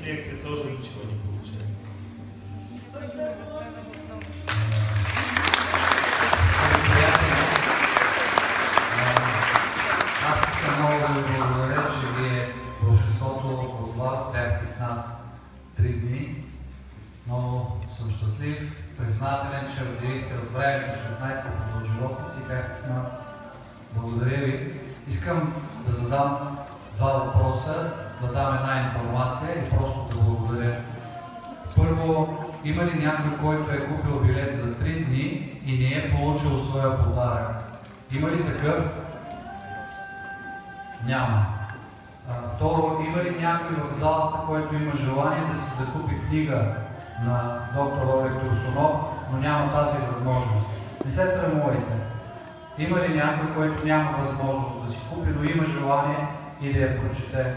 лекция тоже ничего не получали. Аз искам много да ви благодаря, че вие большинството от вас бяхте с нас 3 дни. Много съм щастлив, признателен, че отделихте от времето, от най-скъпото от живота си и бяхте с нас. Благодаря ви. Искам да задам 2 въпроса, да дам една информация и просто да благодаря. Първо, има ли някой, който е купил билет за 3 дни и не е получил своя подарък? Има ли такъв? Няма. Второ, има ли някой в залата, който има желание да си закупи книга на доктор Олег Турсунов, но няма тази възможност? Не се срамувайте. Има ли някой, който няма възможност да си купи, но има желание и да я прочете?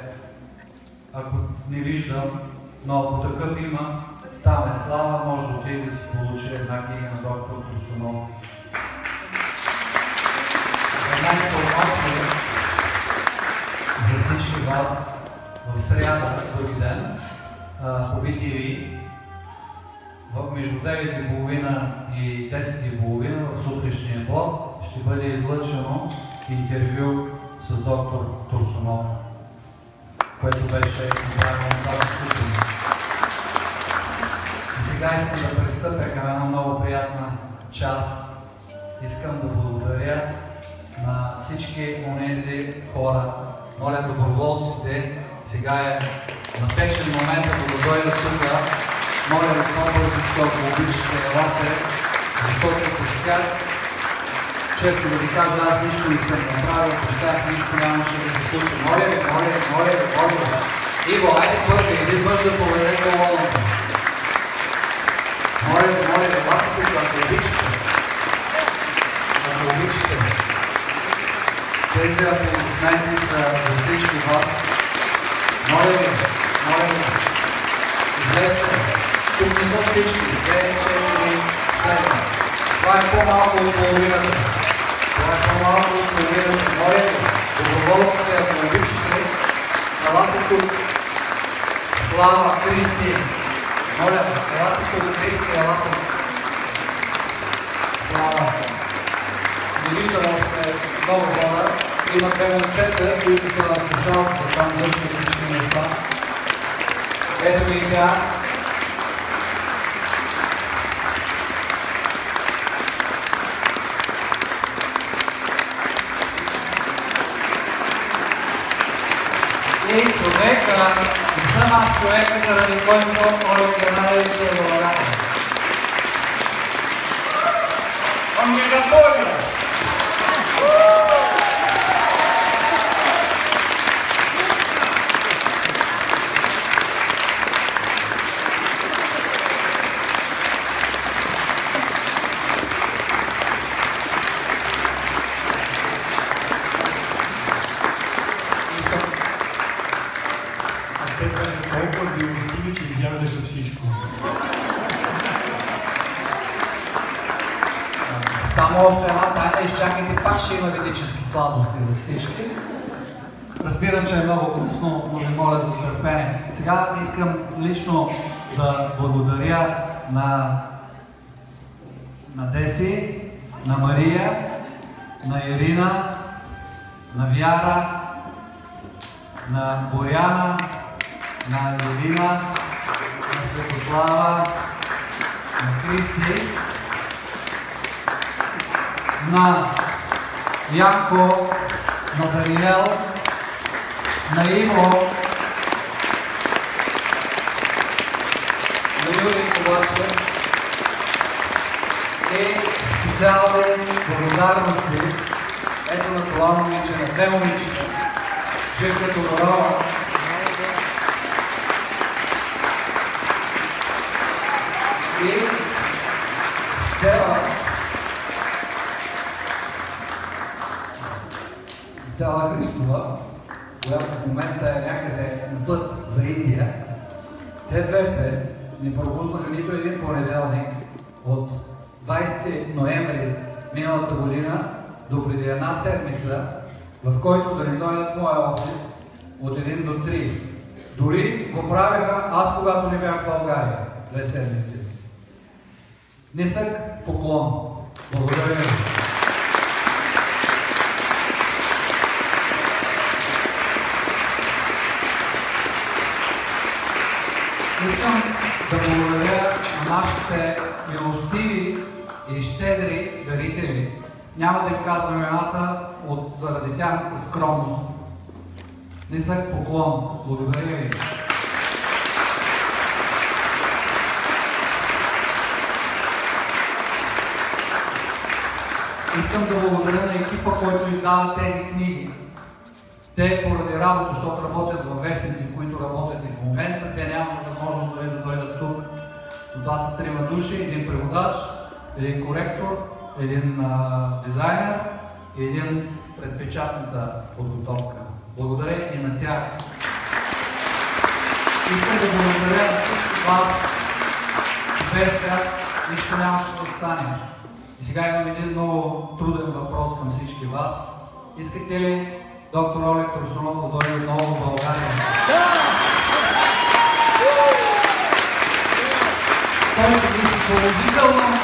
Ако не виждам, но ако такъв има, там е Слава, може да отиде да си получи една книга на доктор Турсунов. Една информация за всички вас. В сряда, други ден, по BTV, между 9:30 и 10:30 в сутрешния блок ще бъде излъчено интервю с доктор Турсунов, което беше направено тази сутрин. И сега искам да пристъпя към една много приятна част. Искам да благодаря на всички онези хора. Моля доброволците, сега е напечен момент, ако да дойдат тук. Моля ви по-бързичко, ако обичате, елате, защото с тях, често да ви кажа, аз нищо не съм направил, ако с тях нищо нямаше да се случи. Моля ви, моля ви, моля ви, моля ви. Иво, айде първи, един мъж да поведе колоната. Моля ви, елате тук, ако обичате. Ако обичате. Тези аплодисменти са за всички вас. Моля ви, излезте. Тук не са всички. 2, 4, 7. Това е по-малко от половината. Моля ви, доброволците, ако обичате, елате тук. Слава, Кристи. Моля, елате тук, Кристи, елате. Слава. Не виждам още много хора. Има 2 момчета, които са на слушалката, там вършат всички неща. Ето ми тя. И човека, не съм аз човека, заради който Олег Геннадиевич е благодарен. Он мегаполия! Само още една тайна, изчакайте, пак ще има ведически сладости за всички. Разбирам, че е много късно, но ви моля за търпение. Сега искам лично да благодаря на Деси, на Мария, на Ирина, на Вяра, на Боряна, на Ирина, на Светослава, на Кристи, на Янко, на Даниел, на Иво, на Юрий Ковачев и специални благодарности ето на това момиче, на 2 момичета, Живка Тодорова и Стела Христова, която в момента е някъде на път за Индия. Те двете ни пропуснаха нито един понеделник от 20 ноември миналата година до преди една седмица, в който да ни дойдат в моя офис от 1 до 3. Дори го правеха аз, когато не бях в България. 2 седмици. Нисък поклон. Благодаря ви. Искам да благодаря на нашите милостиви и щедри дарители. Няма да им казвам имената заради тяхната скромност. Нисък поклон. Благодаря ви. Искам да благодаря на екипа, който издава тези книги. Те поради работа, защото работят във вестници, които работят и в момента, те нямат възможност дори да дойдат тук. Но това са 3 души, един преводач, един коректор, един дизайнер и един предпечатната подготовка. Благодаря и на тях. Искам да благодаря на всички вас. Без тях нищо нямаше да стане. И сега имам един много труден въпрос към всички вас. Искате ли доктор Олег Турсунов да дойде отново в България? Той ще ви положително.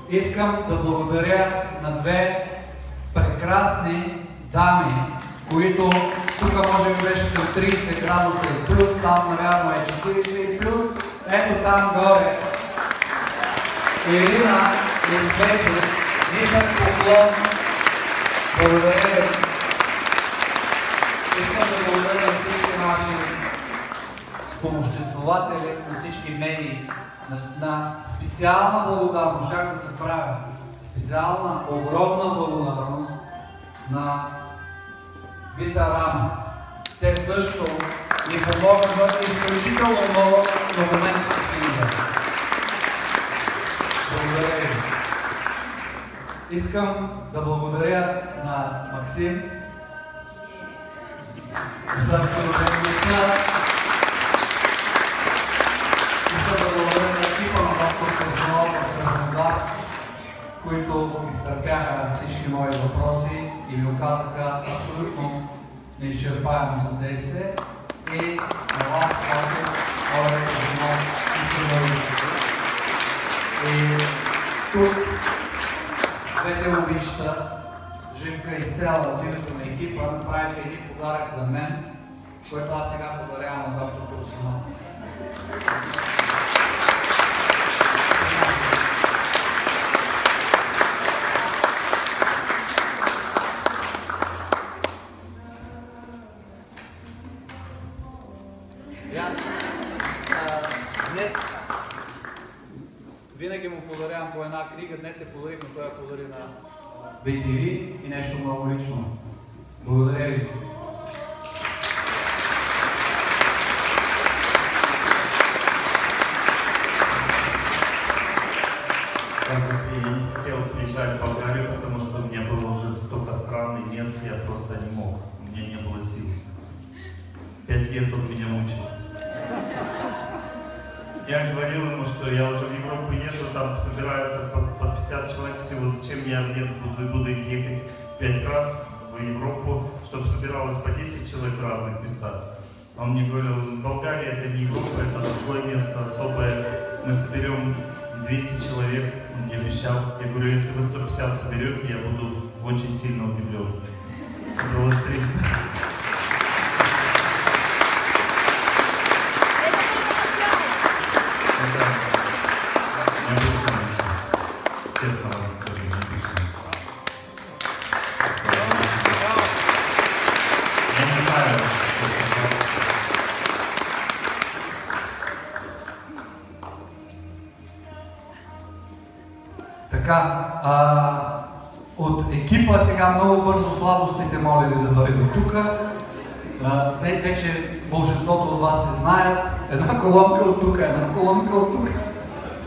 Искам да благодаря на 2 прекрасни дами, които тук може би беше към 30 градуса и плюс, там навярно е 40 и плюс. Ето там горе. Ирина и Свети, нисък поклон. Благодаря ви. Искам да благодаря на всички наши спомоществователи, на всички медии, на специална благодарност, как да се правя, специална, огромна благодарност на Вита Рама. Те също ни помогнаха изключително много на момента си книга. Благодаря ви. Искам да благодаря на Максим за солидарността. Искам да благодаря на екипа на доктор Турсунов в Краснодар, които изтърпяха всички мои въпроси и ми оказаха абсолютно неизчерпаемо съдействие. И на вас, Олег Турсунов, искам да ви. И тук 2 момичета, Живка и Стела, от името на екипа, направиха един подарък за мен, който аз сега подарявам на доктор Турсунов. Днес винаги му подарявам по една книга, днес я подарих, но той я подари на BTV и нещо много лично. Благодаря ви. Казах и хотел приезжать в Болгарию, потому что у меня было уже столько стран и мест, я просто не мог. У меня не было сил. 5 лет он меня мучил. Я говорил ему, что я уже в Европу езжу, там собираются по 50 человек всего. Зачем я буду ехать 5 раз в Европу, чтобы собиралось по 10 человек в разных местах. Он мне говорил, Болгария это не Европа, это другое место особое. Мы соберем 200 человек, он мне обещал. Я говорю, если вы 150 соберете, я буду очень сильно удивлен. Собралось 300. Честно вам скажу, не пишите. Я не знаю, что сказать. Така, от екипа сега много бързо сладостите моля ви да дойдат тук. След вече большинството от вас се знаят. Една колонка от тук, една колонка от тук.